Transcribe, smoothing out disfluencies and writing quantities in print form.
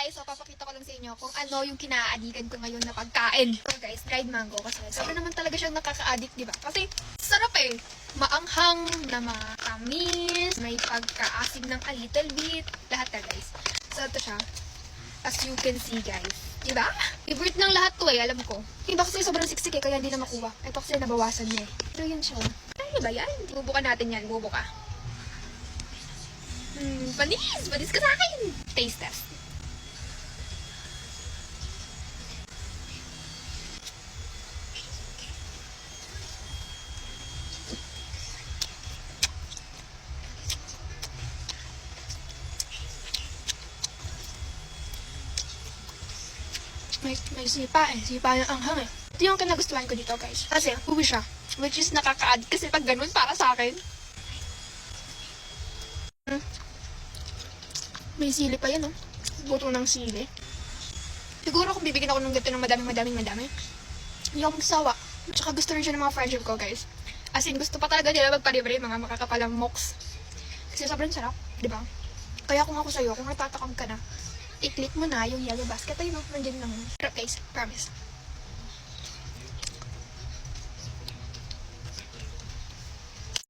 guys, so papakita ko lang sa inyo kung ano yung kinaadikan ko ngayon na pagkain. So guys, dried mango kasi sabi naman talaga siyang nakaka-addict, di ba? Kasi sarap eh. Maanghang na matamis, may pagka-asim ng a little bit, lahat na guys. So ito siya. As you can see guys. Diba? Favorite ng lahat to eh, alam ko. Iba kasi sobrang siksik eh, kaya hindi na makuha. Ito kasi nabawasan niya eh. Pero yan siya. Ano ba yan? Bubuka natin yan, bubuka. Panis! Panis ka sa akin! Taste test. May sipa eh. Sipa yung anghang eh. Ito yung kinagustuhan ko dito guys. Kasi uwi siya. Which is nakaka-add. Kasi pag ganun para sa akin. May sili pa yan oh. Buto ng sili. Siguro kung bibigyan ako ng ganito ng madami. Hindi ako magsawa. Tsaka gusto rin siya ng mga friendship ko guys. As in gusto pa talaga nila magpalibre mga makakapalang moks. Kasi sobrang sarap. Diba? Kaya kung ako sa'yo, kung natatakam ka na, i-click mo na yung yellow basket. Ayun, nandiyan lang. Pero guys, promise.